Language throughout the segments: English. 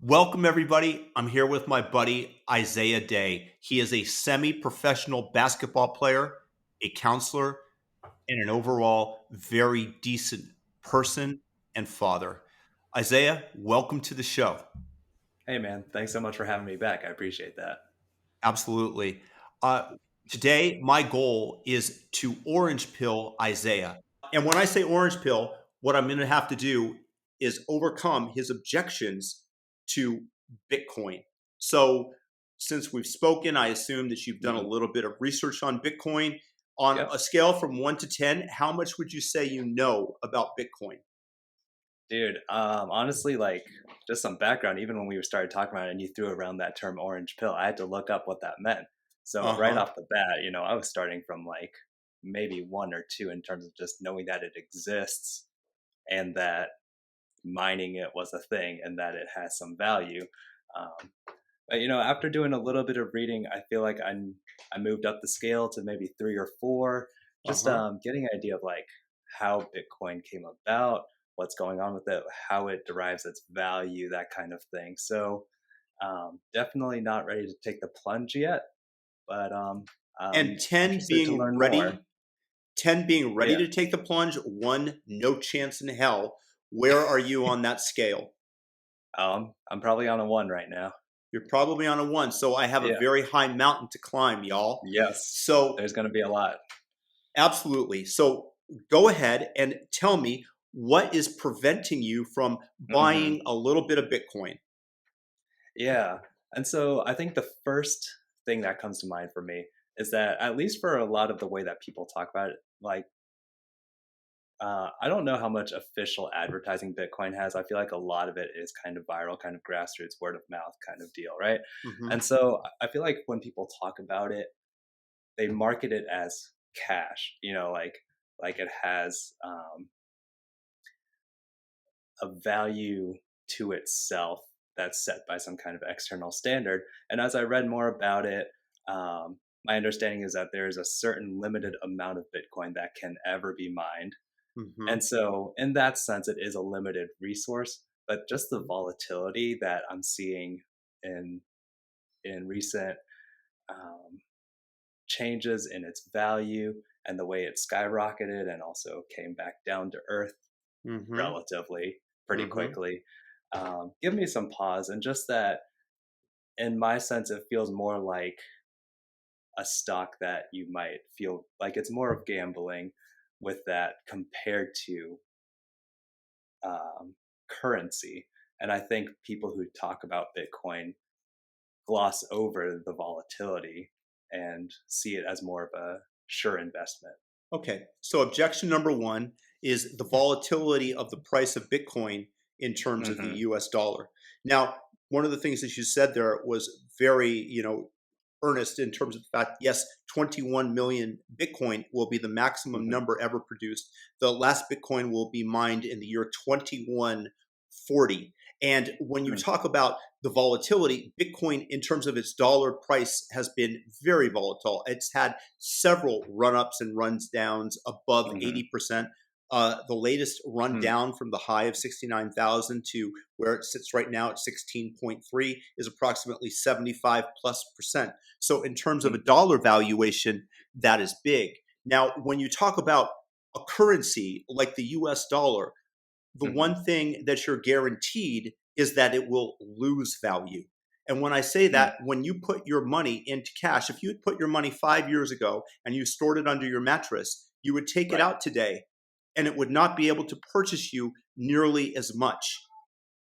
Welcome, everybody. I'm here with my buddy, Isaiah Day. He is a semi professional basketball player, a counselor, and an overall very decent person and father. Isaiah, welcome to the show. Hey man, thanks so much for having me back. I appreciate that. Absolutely. Uh, Today, my goal is to orange pill Isaiah. And when I say orange pill, what I'm going to have to do is overcome his objections to Bitcoin. So, since we've spoken, I assume that you've done a hmm little bit of research on Bitcoin. On Yep, a scale from 1 to 10, how much would you say you know about Bitcoin? dude. Honestly, like just some background. Even when we started talking about it, and you threw around that term "orange pill," I had to look up what that meant. So Uh right huh. off the bat, I was starting from like maybe one or two in terms of just knowing that it exists and that mining it was a thing and that it has some value. Um, but after doing a little bit of reading, I feel like I moved up the scale to maybe three or four, Uh just huh. getting an idea of like how Bitcoin came about, what's going on with it, how it derives its value, that kind of thing. So definitely not ready to take the plunge yet, but And I'm 10 interested to being learn more. ready, 10 being Oh ready yeah, to take the plunge, 1, no chance in hell. Where are you on that scale? I'm probably on a one right now. You're probably on a 1. So I have a Yeah. very high mountain to climb, y'all. Yes. So, There's going to be a lot. absolutely. So go ahead and tell me what is preventing you from hmm buying a little bit of Bitcoin? Yeah. And so I think the first thing that comes to mind for me is that, at least for a lot of the way that people talk about it, like, I don't know how much official advertising Bitcoin has. I feel like a lot of it is kind of viral, kind of grassroots, word of mouth kind of deal, right? Mhm. And so I feel like when people talk about it, they market it as cash, like it has a value to itself that's set by some kind of external standard. And as I read more about it, my understanding is that there is a certain limited amount of Bitcoin that can ever be mined. And Mhm. so, in that sense, it is a limited resource. But just the Mhm. volatility that I'm seeing in recent um, changes in its value and the way it skyrocketed and also came back down to earth Mhm. relatively pretty Mhm. quickly, give me some pause. And just that, in my sense, it feels more like a stock that you might feel like it's more of gambling with that compared to currency. And I think people who talk about Bitcoin gloss over the volatility and see it as more of a sure investment. Okay. So objection number 1 is the volatility of the price of Bitcoin in terms of the hmm US dollar. Now, one of the things that you said there was very, earnest in terms of the fact, yes, 21 million Bitcoin will be the maximum hmm number ever produced. The last Bitcoin will be mined in the year 2140. And when you talk about the volatility, Bitcoin, in terms of its dollar price, has been very volatile. It's had several run ups and runs downs above hmm 80%. The latest run hmm down from the high of 69,000 to where it sits right now at 16.3 is approximately 75 plus percent. So, in terms of a dollar valuation, that is big. Now, when you talk about a currency like the US dollar, the hmm one thing that you're guaranteed is that it will lose value. And when I say hmm that, when you put your money into cash, if you had put your money 5 years ago and you stored it under your mattress, you would take it Right. out today and it would not be able to purchase you nearly as much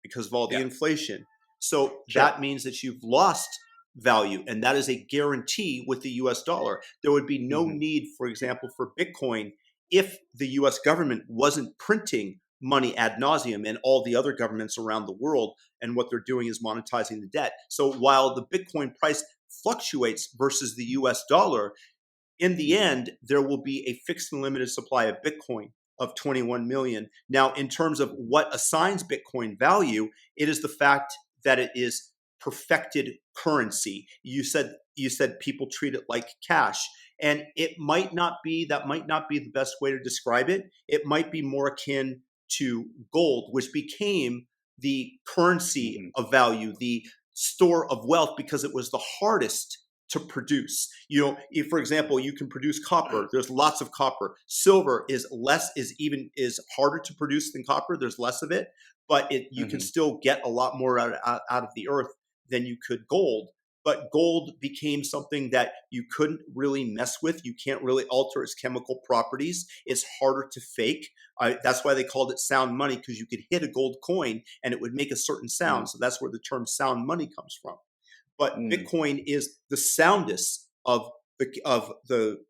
because of all the Yeah. inflation. So Sure. that means that you've lost value, and that is a guarantee with the US dollar. There would be no hmm need, for example, for Bitcoin if the US government wasn't printing money ad nauseum and all the other governments around the world, and what they're doing is monetizing the debt. So while the Bitcoin price fluctuates versus the US dollar, in the hmm end, there will be a fixed and limited supply of Bitcoin of 21 million. Now, in terms of what assigns Bitcoin value, it is the fact that it is perfected currency. You said people treat it like cash. And it might not be that might not be the best way to describe it. It might be more akin to gold, which became the currency Hmm. of value, the store of wealth, because it was the hardest to produce. If, for example, you can produce copper, there's lots of copper. Silver is harder to produce than copper. There's less of it, but you can Hmm. still get a lot more out of the earth than you could gold. But gold became something that you couldn't really mess with. You can't really alter its chemical properties. It's harder to fake. That's why they called it sound money, because you could hit a gold coin and it would make a certain sound. So that's where the term sound money comes from. But Mm. Bitcoin is the soundest of the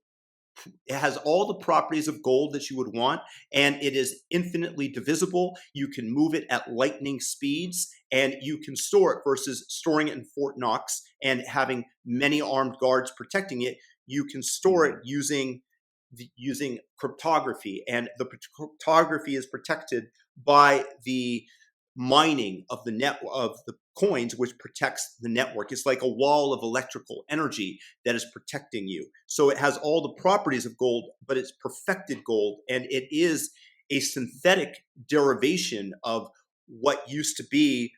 it has all the properties of gold that you would want, and it is infinitely divisible. You can move it at lightning speeds, and you can store it versus storing it in Fort Knox and having many armed guards protecting it. You can store it Hmm. using cryptography, and the cryptography is protected by the mining of the coins, which protects the network. It's like a wall of electrical energy that is protecting you. So it has all the properties of gold, but it's perfected gold, and it is a synthetic derivation of what used to be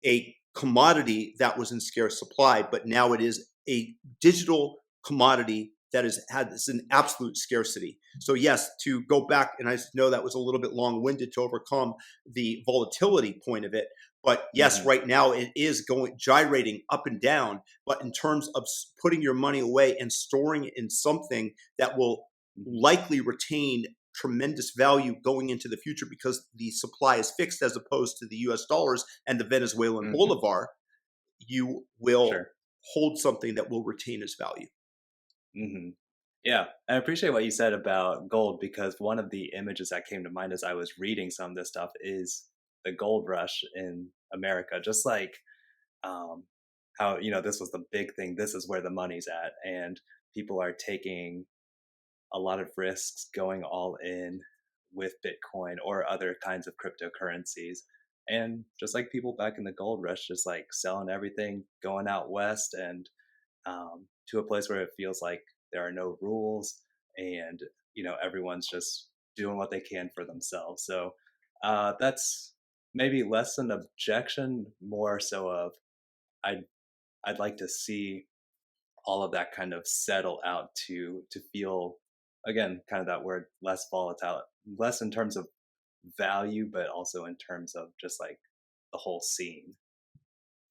a commodity that was in scarce supply, but now it is a digital commodity that has an absolute scarcity. So yes, to go back, and I know that was a little bit long-winded to overcome the volatility point of it, but yes, Hmm. right now it is going gyrating up and down. But in terms of putting your money away and storing it in something that will Hmm. likely retain tremendous value going into the future, because the supply is fixed as opposed to the US dollars and the Venezuelan Hmm. bolivar, you will Sure. hold something that will retain its value. Hmm. Yeah, I appreciate what you said about gold because one of the images that came to mind as I was reading some of this stuff is the gold rush in America. Just like um, how this was the big thing. This is where the money's at, and people are taking a lot of risks going all in with Bitcoin or other kinds of cryptocurrencies. And just like people back in the gold rush, just like selling everything, going out west and to a place where it feels like there are no rules and everyone's just doing what they can for themselves. So that's maybe less an objection, more so of I'd I'd like to see all of that kind of settle out to feel again kind of that word less volatile, less in terms of value, but also in terms of just like the whole scene.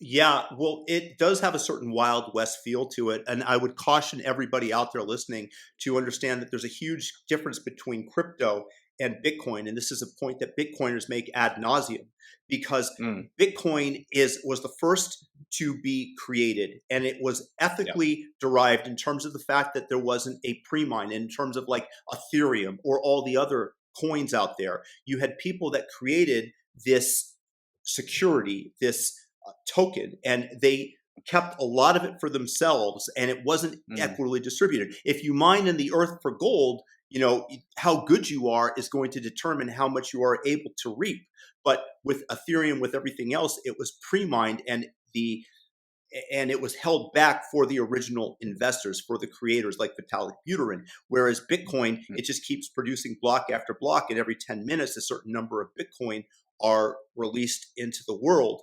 Yeah, well, it does have a certain Wild West feel to it. And I would caution everybody out there listening to understand that there's a huge difference between crypto and Bitcoin. And this is a point that Bitcoiners make ad nauseum, because Mm, Bitcoin was the first to be created, and it was yeah. ethically derived in terms of the fact that there wasn't a pre-mine, in terms of like Ethereum or all the other coins out there. You had people that created this security, this token, and they kept a lot of it for themselves, and it wasn't Mm, equitably distributed. If you mine in the earth for gold, how good you are is going to determine how much you are able to reap. But with Ethereum, with everything else, it was pre-mined, and it was held back for the original investors, for the creators like Vitalik Buterin. Whereas Bitcoin, mm, it just keeps producing block after block, and every 10 minutes, a certain number of Bitcoin are released into the world.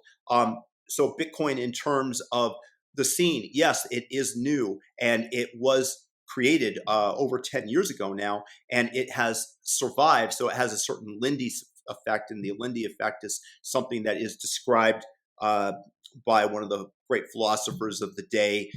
So Bitcoin, in terms of the scene, yes, it is new, and it was created over 10 years ago now, and it has survived. So it has a certain Lindy effect, and the Lindy effect is something that is described uh, by one of the great philosophers of the day,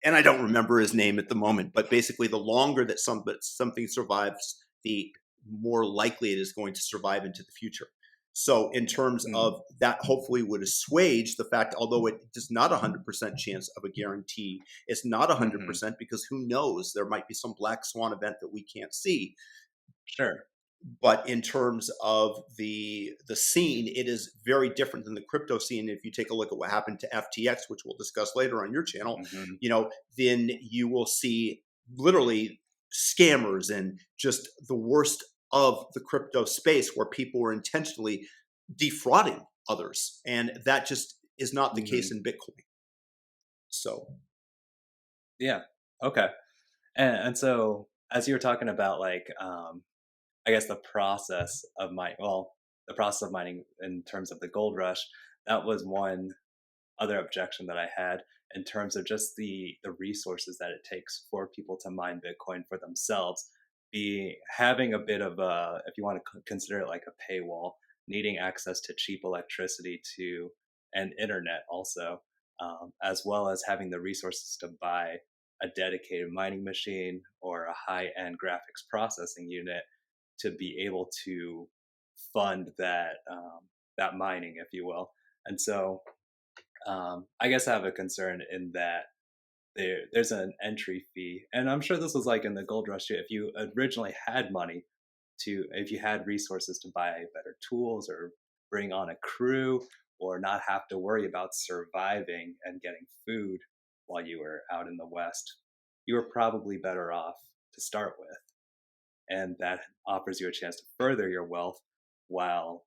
and I don't remember his name at the moment. But basically, the longer that something survives, the more likely it is going to survive into the future. So, in terms mm, of that, hopefully would assuage the fact, although it is not 100% chance of a guarantee, it's not hmm. 100% because who knows? There might be some black swan event that we can't see. Sure. But in terms of the scene, it is very different than the crypto scene. If you take a look at what happened to FTX, which we'll discuss later on your channel, Hmm. then you will see literally scammers and just the worst of the crypto space, where people were intentionally defrauding others, and that just is not the case Hmm. in Bitcoin. So Yeah. Okay. And so as you were talking about like I guess the process of my well the process of mining in terms of the gold rush, that was one other objection that I had in terms of just the resources that it takes for people to mine Bitcoin for themselves. Be having a bit of a, if you want to consider it like a paywall, needing access to cheap electricity to and internet also, as well as having the resources to buy a dedicated mining machine or a high-end graphics processing unit to be able to fund that mining, if you will. And so I guess I have a concern in that there's an entry fee, and I'm sure this was like in the gold rush too. If you originally had money if you had resources to buy better tools or bring on a crew or not have to worry about surviving and getting food while you were out in the West, you were probably better off to start with, and that offers you a chance to further your wealth while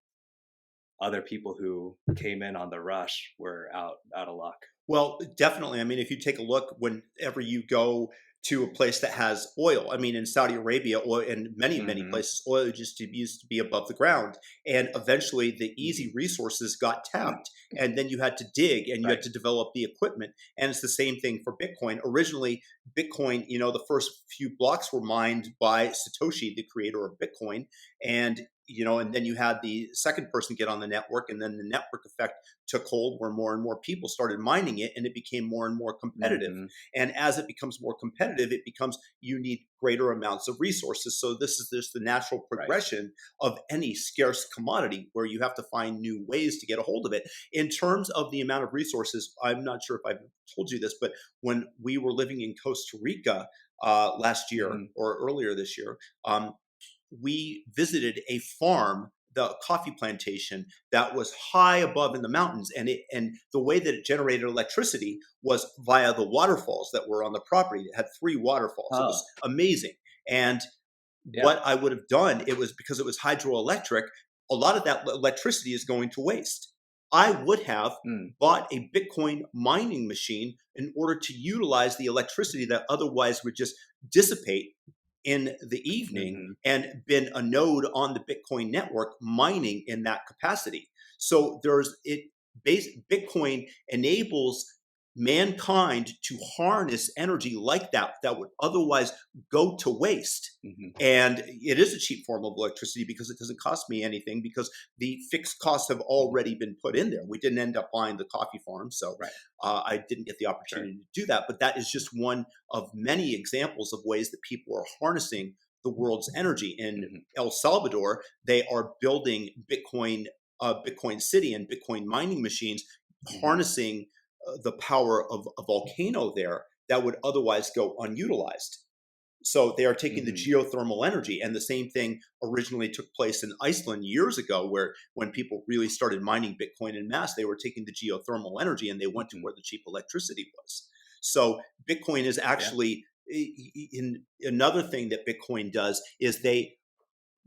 other people who came in on the rush were out of luck. Well, definitely. I mean, if you take a look, whenever you go to a place that has oil, I mean, in Saudi Arabia, oil, and many Hmm. places, oil used to be above the ground, and eventually the easy resources got tapped, and then you had to dig and you had Right. to develop the equipment. And it's the same thing for Bitcoin. Originally, Bitcoin, the first few blocks were mined by Satoshi, the creator of Bitcoin, and and then you had the second person get on the network, and then the network effect took hold where more and more people started mining it, and it became more and more competitive. Hmm. And as it becomes more competitive, it becomes you need greater amounts of resources. So this is just the natural Right. progression of any scarce commodity where you have to find new ways to get a hold of it. In terms of the amount of resources, I'm not sure if I've told you this, but when we were living in Costa Rica last year Hmm. or earlier this year, we visited a farm, the coffee plantation that was high above in the mountains, and the way that it generated electricity was via the waterfalls that were on the property. It had three waterfalls. It Oh, was amazing. And yeah. what I would have done, it was because it was hydroelectric, a lot of that electricity is going to waste. I would have Mm. bought a Bitcoin mining machine in order to utilize the electricity that otherwise would just dissipate in the evening Hmm. and been a node on the Bitcoin network mining in that capacity. So there's it base Bitcoin enables mankind to harness energy like that would otherwise go to waste. Hmm. And it is a cheap form of electricity because it doesn't cost me anything because the fixed costs have Hmm. already been put in there. We didn't end up buying the coffee farm, so Right. I didn't get the Sure. opportunity to do that. But that is just one of many examples of ways that people are harnessing the world's energy. In Hmm. El Salvador, they are building Bitcoin City and Bitcoin mining machines, Hmm. harnessing the power of a volcano there that would otherwise go unutilized. So they are taking the Hmm. geothermal energy, and the same thing originally took place in Iceland years ago, where when people really started mining Bitcoin in mass, they were taking the geothermal energy and they went to Hmm. where the cheap electricity was. So Bitcoin is Yeah. actually in another thing that Bitcoin does is they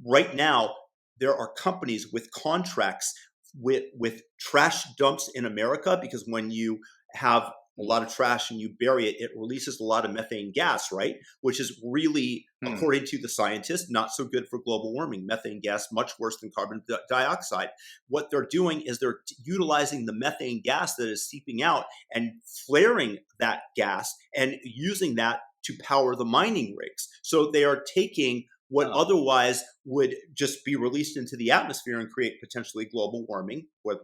right now there are companies with contracts with trash dumps in America because when you have a Mm. lot of trash and you bury it, it releases a lot of methane gas, right? Which is really, Hmm. according to the scientists, not so good for global warming. Methane gas, much worse than carbon dioxide. What they're doing is they're utilizing the methane gas that is seeping out and flaring that gas and using that to power the mining rigs. So they are taking what Oh. otherwise would just be released into the atmosphere and create potentially global warming with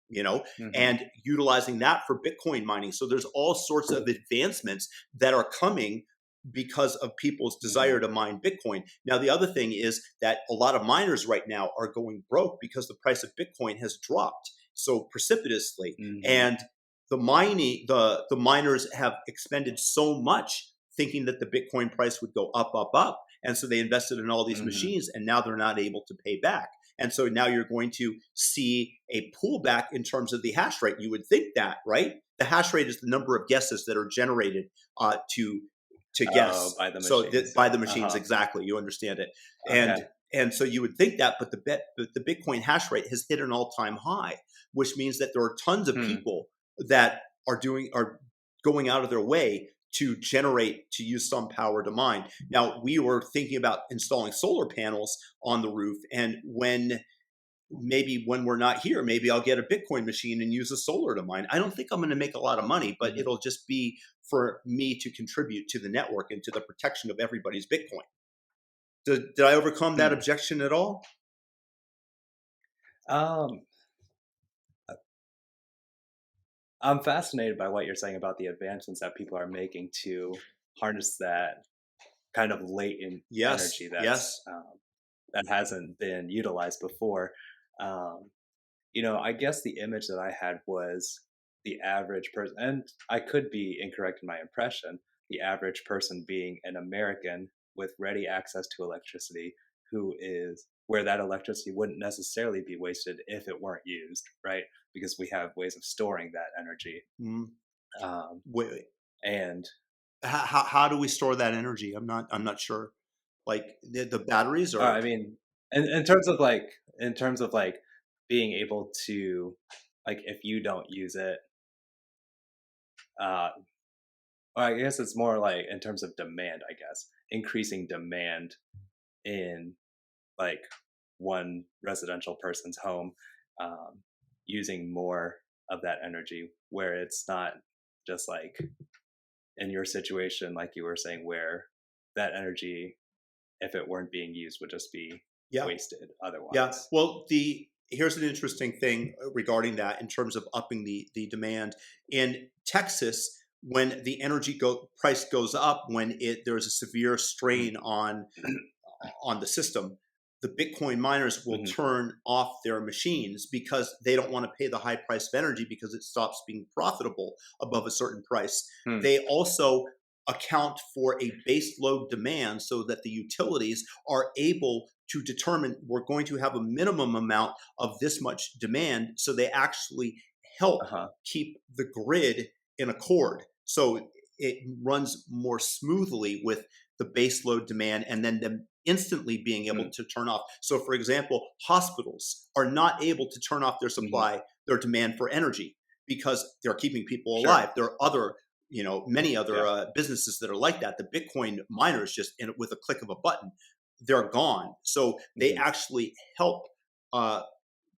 you know Hmm. and utilizing that for Bitcoin mining. So there's all sorts of advancements that are coming because of people's Hmm. desire to mine Bitcoin. Now the other thing is that a lot of miners right now are going broke because the price of Bitcoin has dropped so precipitously, Hmm. and the miners have expended so much thinking that the Bitcoin price would go up, and so they invested in all these Hmm. machines, and now they're not able to pay back. And so now you're going to see a pullback in terms of the hash rate. You would think that, right? The hash rate is the number of guesses that are generated to Oh, guess. by the So machines. by the machines, Uh-huh. exactly, you understand it, Okay. and so you would think that, but the Bitcoin hash rate has hit an all time high, which means that there are tons of Hmm. people that are going out of their way to use some power to mine. Now we were thinking about installing solar panels on the roof, and when maybe when we're not here, maybe I'll get a Bitcoin machine and use a solar to mine. I don't think I'm going to make a lot of money, but Mhm. it'll just be for me to contribute to the network and to the protection of everybody's Bitcoin. Did I overcome that Hmm. objection at all? Um, I'm fascinated by what you're saying about the advancements that people are making to harness that kind of latent Yes, energy yes. that hasn't been utilized before. Um, I guess the image that I had was the average person, and I could be incorrect in my impression, the average person being an American with ready access to electricity who is where that electricity wouldn't necessarily be wasted if it weren't used, right? Because we have ways of storing that energy. Mm. Um, Wait, and how do we store that energy? I'm not sure. Like the batteries I or mean, in terms of like being able to, like, if you don't use it, uh, or I guess it's more like in terms of demand, I guess. Increasing demand in like one residential person's home, um, using more of that energy where it's not just like in your situation, like you were saying, where that energy, if it weren't being used, would just be yeah. wasted Yeah. otherwise. Well, the here's an interesting thing regarding that in terms of upping the demand in Texas. When the price goes up, when there's a severe Mhm. strain on the system, the Bitcoin miners will Mhm. turn off their machines because they don't want to pay the high price of energy because it stops being profitable above a certain price. Hmm. They also account for a base load demand so that the utilities are able to determine we're going to have a minimum amount of this much demand. So they actually help Uh-huh. keep the grid in accord. So it runs more smoothly with the base load demand and then them instantly being able Hmm. to turn off. So, for example, hospitals are not able to turn off Mhm. their demand for energy because they're keeping people Sure. alive. There are many other Yeah. businesses that are like that. The Bitcoin miners just with a click of a button, they're gone. So they Mhm. actually help uh,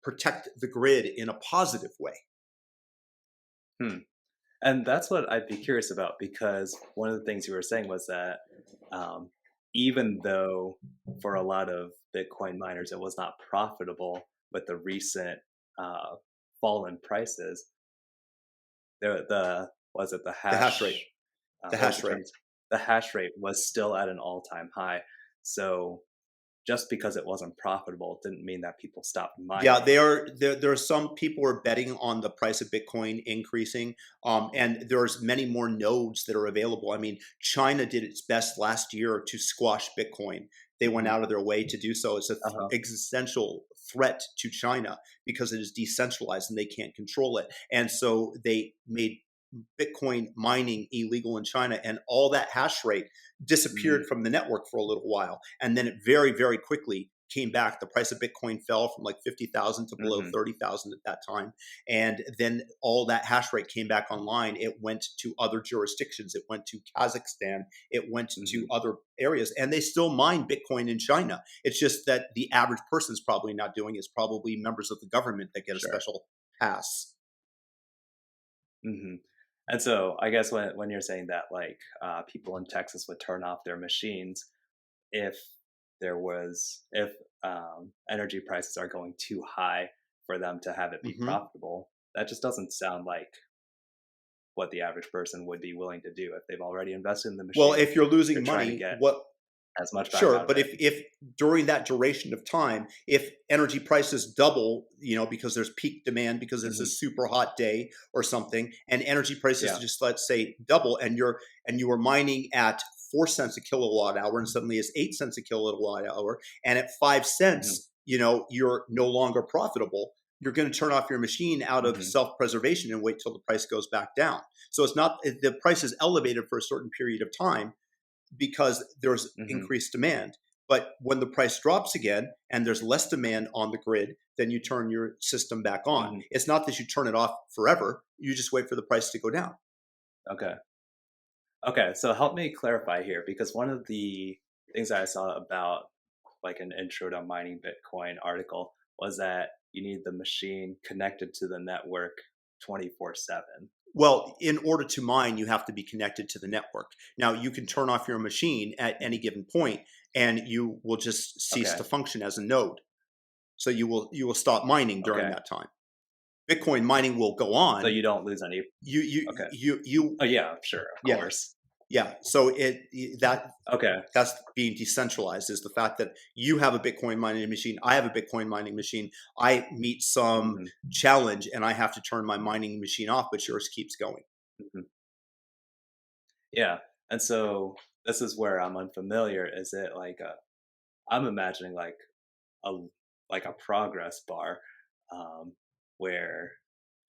protect the grid in a positive way. Hmm. And that's what I'd be curious about because one of the things you were saying was that um, even though for a lot of Bitcoin miners it was not profitable with the recent uh, fall in prices, the was it the The hash rate, the what was the hash rate. terms? The hash rate was still at an all-time high. So just because it wasn't profitable didn't mean that people stopped Yeah, mining. they are there are some people are betting on the price of Bitcoin increasing, and there's many more nodes that are available. I mean, China did its best last year to squash Bitcoin. They went Mhm. out of their way to do so. It's an Uh-huh. existential threat to China because it is decentralized and they can't control it. And so they made Bitcoin mining illegal in China, and all that hash rate disappeared Mhm. from the network for a little while. And then it very, very quickly came back. The price of Bitcoin fell from like 50,000 to below Mhm. 30,000 at that time. And then all that hash rate came back online. It went to other jurisdictions. It went to Kazakhstan. It went to Mhm. other areas. And they still mine Bitcoin in China. It's just that the average person's probably not doing it. It's probably members of the government that get a Sure. special pass. Mhm. And so I guess when you're saying that, like, people in Texas would turn off their machines if if energy prices are going too high for them to have it be Mhm. profitable, that just doesn't sound like what the average person would be willing to do if they've already invested in the Well, machine. if you're They're losing trying to money, get what as much back sure, out of but it. if during that duration of time, if energy prices double, because there's peak demand because it's a Mhm. super hot day or something, and energy prices Yeah. just let's say double, and you were mining at 4 cents a kilowatt hour, and suddenly it's 8 cents a kilowatt hour, and at five Mhm. cents, you're no longer profitable. You're going to turn off your machine out of Mhm. self preservation and wait till the price goes back down. So it's not the price is elevated for a certain period of time because there's Mhm. increased demand. But when the price drops again and there's less demand on the grid, then you turn your system back on. Mhm. It's not that you turn it off forever. You just wait for the price to go down. Okay. Okay, so help me clarify here because one of the things that I saw about like an intro to mining Bitcoin article was that you need the machine connected to the network 24/7. Well, in order to mine, you have to be connected to the network. Now, you can turn off your machine at any given point, and you will just cease Okay. to function as a node. So you will stop mining during Okay. that time. Bitcoin mining will go So on. you don't lose any. You you Okay. you you Oh yeah, sure, of yeah, course. yeah. So Okay. that's being decentralized, is the fact that you have a Bitcoin mining machine, I have a Bitcoin mining machine. I meet some Hmm. challenge and I have to turn my mining machine off, but yours keeps going. Hmm. Yeah. And so this is where I'm unfamiliar. Is it like a? I'm imagining a like a progress bar, um, where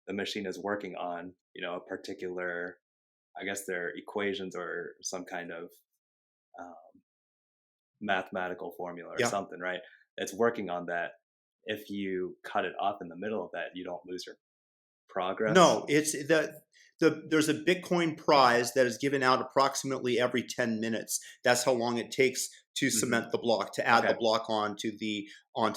the machine is working on a particular, I guess they're equations or some kind of um, mathematical formula or Yeah. something, right? It's working on that. If you cut it off in the middle of that, you don't lose your progress. No, it's there's a Bitcoin prize that is given out approximately every 10 minutes. That's how long it takes to Hmm. cement the block, to add the Okay. block onto the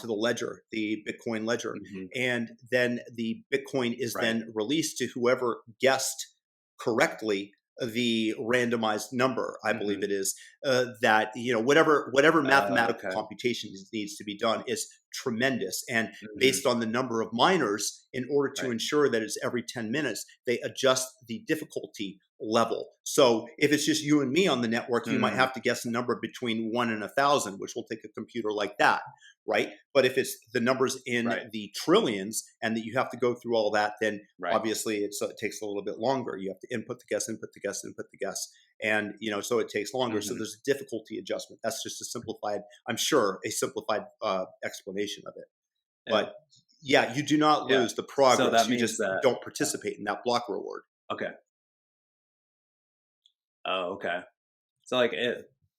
ledger, the Bitcoin ledger. Hmm. And then the Bitcoin is Right. then released to whoever guessed correctly the randomized number, I believe Hmm. it is, that whatever mathematical Okay. computation needs to be done is tremendous. And Hmm. based on the number of miners, in order to Right. ensure that it's every 10 minutes, they adjust the difficulty level. So if it's just you and me on the network, you might Mm, have to guess a number between 1 and 1,000, which will take a computer like that, right? But if it's the numbers in right. the trillions and that you have to go through all that, then Right. obviously it takes a little bit longer. You have to input the guess, input the guess, input the guess, and so it takes longer. So Hmm. there's a difficulty adjustment. That's just a simplified, I'm sure, a simplified explanation of it. Yeah. But yeah, you do not Yeah. lose the So progress. that You means just that. don't Uh, participate in that block reward. okay. Oh, okay. So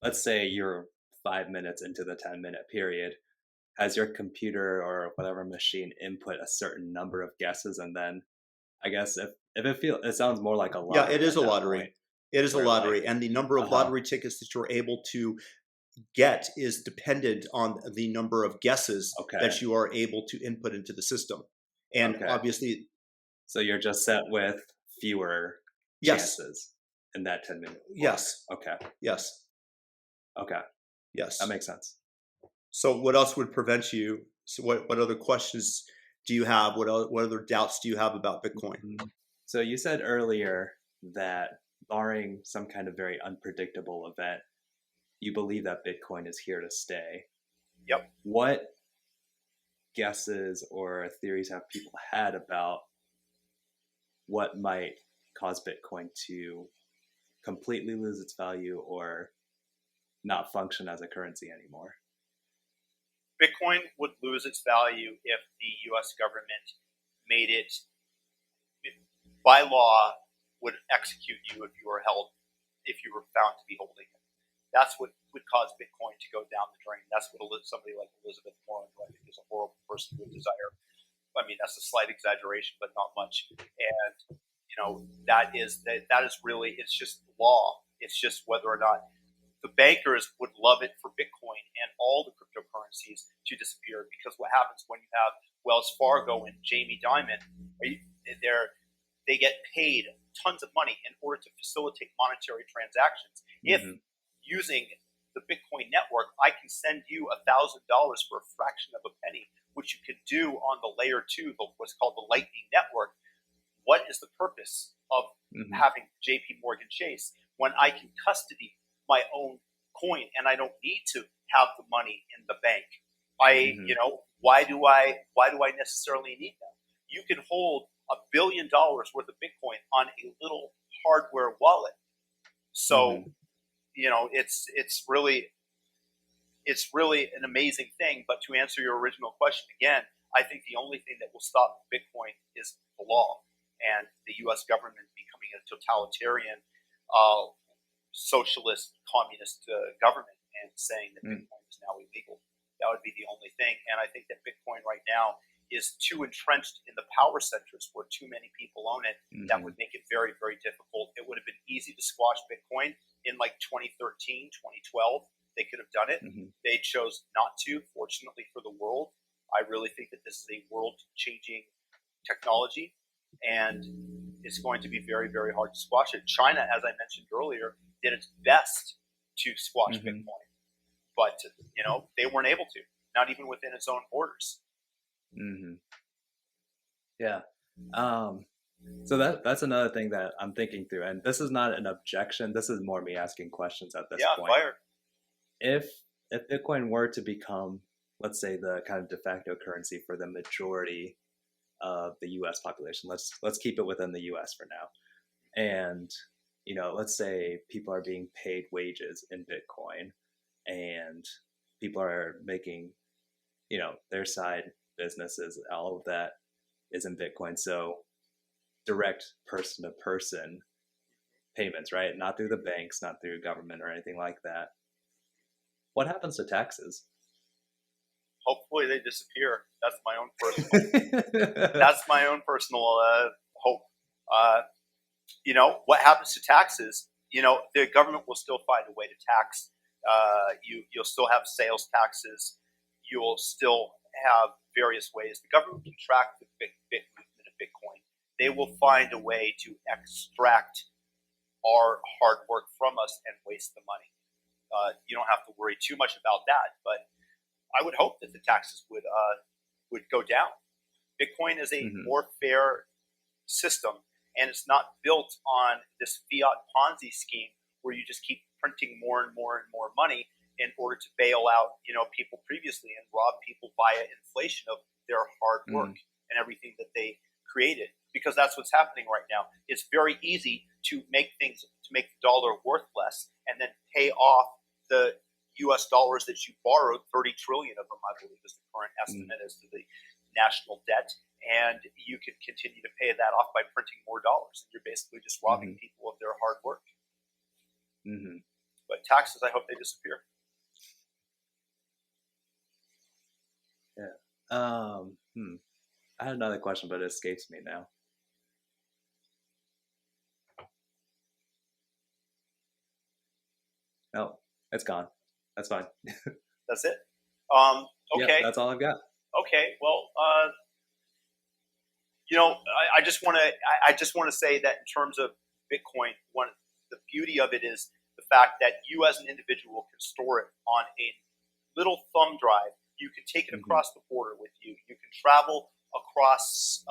let's say you're 5 minutes into the 10-minute period. Has your computer or whatever machine input a certain number of guesses, and then I guess if it sounds more like a Yeah, it lottery is at a that point, lottery. It is a where lottery, and the number of uh-huh. lottery tickets that you're able to get is dependent on the number of guesses Okay. that you are able to input into the system. And Okay. obviously, So you're just set with fewer yes, chances in that 10-minute block. yes, Okay. yes, Okay. That yes. makes sense. So what else would prevent you? So what other questions do you have? What other doubts do you have about Bitcoin? Mhm. So you said earlier that barring some kind of very unpredictable event, you believe that Bitcoin is here to stay. Yep. What guesses or theories have people had about what might cause Bitcoin to completely lose its value or not function as a currency anymore? Bitcoin would lose its value if the U.S. government made it, by law, would execute you if you were held, if you were found to be holding it. That's what would cause Bitcoin to go down the drain. That's what somebody like Elizabeth Warren, who I think is a horrible person, would desire. I mean, that's a slight exaggeration, but not much. And that is really, it's just law. It's just whether or not the bankers would love it for Bitcoin and all the cryptocurrencies to disappear, because what happens when you have Wells Fargo and Jamie Dimon, they get paid tons of money in order to facilitate monetary transactions. If Mm-hmm. using the Bitcoin network, I can send you $1,000 for a fraction of a penny, which you can do on the layer two, what's called the Lightning Network. What is the purpose of Mm-hmm. having JP Morgan Chase when I can custody my own coin and I don't need to have the money in the bank? Mm-hmm. Why do I necessarily need them? You can hold $1 billion worth of Bitcoin on a little hardware wallet. So Mm-hmm. it's really an amazing thing. But to answer your original question again, I think the only thing that will stop Bitcoin is the law and the U.S. government becoming a totalitarian, uh, socialist, communist government and saying that Mm-hmm. Bitcoin is now illegal. That would be the only thing. And I think that Bitcoin right now is too entrenched in the power centers where too many people own it. That Mm-hmm. would make it very, very difficult. It would have been easy to squash Bitcoin in like 2013, 2012. They could have done it. Mm-hmm. They chose not to, fortunately for the world. I really think that this is a world-changing technology, and it's going to be very, very hard to squash it. China, as I mentioned earlier, did its best to squash Hmm. Bitcoin, but they weren't able to, not even within its own borders. Hmm. Yeah. Um, so that's another thing that I'm thinking through, and this is not an objection. This is more me asking questions at this Yeah, point. fire. If if Bitcoin were to become, let's say, the kind of de facto currency for the majority of the U.S. population, let's keep it within the U.S. for now, and let's say people are being paid wages in Bitcoin, and people are making their side businesses, all of that is in Bitcoin. So direct person to person payments, right? Not through the banks, not through government or anything like that. What happens to taxes? Hopefully, they disappear. That's my own personal. That's my own personal hope. Uh, what happens to taxes? The government will still find a way to tax. You'll still have sales taxes. You'll still have various ways. The government can track the bit movement of Bitcoin. They will find a way to extract our hard work from us and waste the money. You don't have to worry too much about that, but I would hope that the taxes would go down. Bitcoin is a Hmm. more fair system, and it's not built on this fiat Ponzi scheme where you just keep printing more and more and more money in order to bail out people previously and rob people via inflation of their hard work Hmm. and everything that they created. Because that's what's happening right now. It's very easy to make the dollar worth less and then pay off the U.S. dollars that you borrowed, 30 trillion of them, I believe, is the current Hmm. estimate as to the national debt, and you can continue to pay that off by printing more dollars. You're basically just robbing Hmm. people of their hard work. Hmm. But taxes, I hope they disappear. Yeah. I had another question, but it escapes me now. No, it's gone. That's fine. That's it. Um, Yep, okay, that's all I've got. okay. Well, I just want to say that in terms of Bitcoin, the beauty of it is the fact that you as an individual can store it on a little thumb drive. You can take it Hmm. across the border with you. You can travel across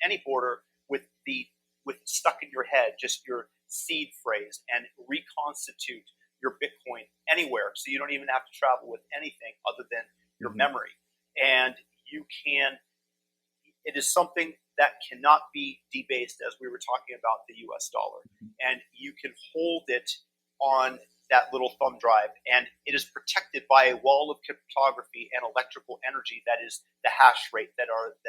any border with the with stuck in your head just your seed phrase and reconstitute your Bitcoin anywhere. So you don't even have to travel with anything other than your Hmm. memory. And you can it is something that cannot be debased, as we were talking about the US dollar. And you can hold it on that little thumb drive, and it is protected by a wall of cryptography and electrical energy that is the hash rate, that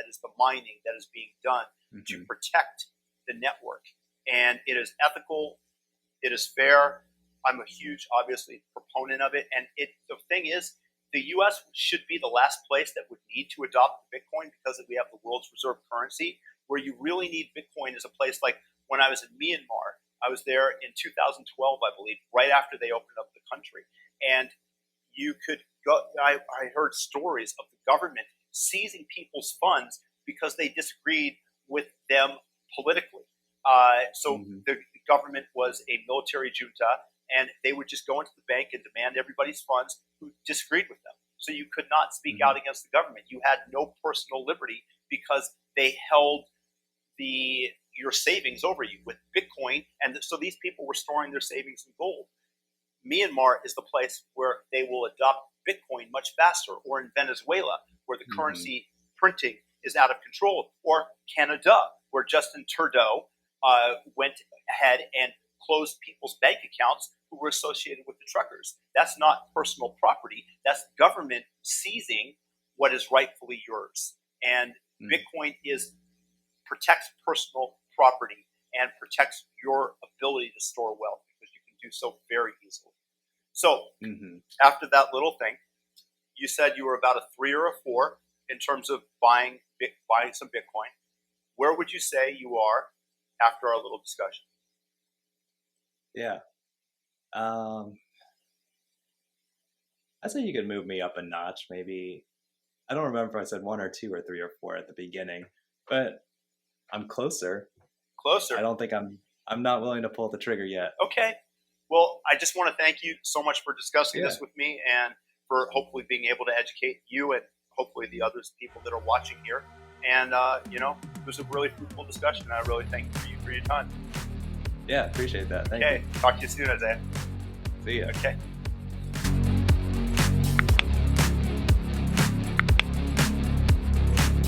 is the mining that is being done to Hmm. protect the network. And it is ethical, it is fair. I'm a huge, obviously, proponent of it. And the thing is, the U.S. should be the last place that would need to adopt Bitcoin because we have the world's reserve currency. Where you really need Bitcoin is a place like when I was in Myanmar. I was there in 2012, I believe, right after they opened up the country, and you could go. I heard stories of the government seizing people's funds because they disagreed with them politically. So Hmm. the government was a military junta, and they would just go into the bank and demand everybody's funds who disagreed with them. So you could not speak Hmm. out against the government. You had no personal liberty because they held the your savings over you with Bitcoin, and so these people were storing their savings in gold. Myanmar is the place where they will adopt Bitcoin much faster, or in Venezuela, where the Hmm. currency printing is out of control, or Canada, where Justin Trudeau went ahead and closed people's bank accounts who were associated with the truckers. That's not personal property. That's government seizing what is rightfully yours. And Bitcoin is protects personal property and protects your ability to store wealth because you can do so very easily. So Hmm. after that little thing, you said you were about a 3 or a 4 in terms of buying some Bitcoin. Where would you say you are after our little discussion? Yeah. Um, I say you could move me up a notch, maybe I don't remember if I said one or two or three or four at the beginning, but I'm closer. I Closer. don't think I'm not willing to pull the trigger yet. Okay. Well, I just want to thank you so much for discussing Yeah. this with me and for hopefully being able to educate you and hopefully the other people that are watching here. And, it was a really fruitful discussion. And I really thank you for your time. Yeah, appreciate that. Thank Okay. you. Talk to you soon, Isaiah. See ya. Okay.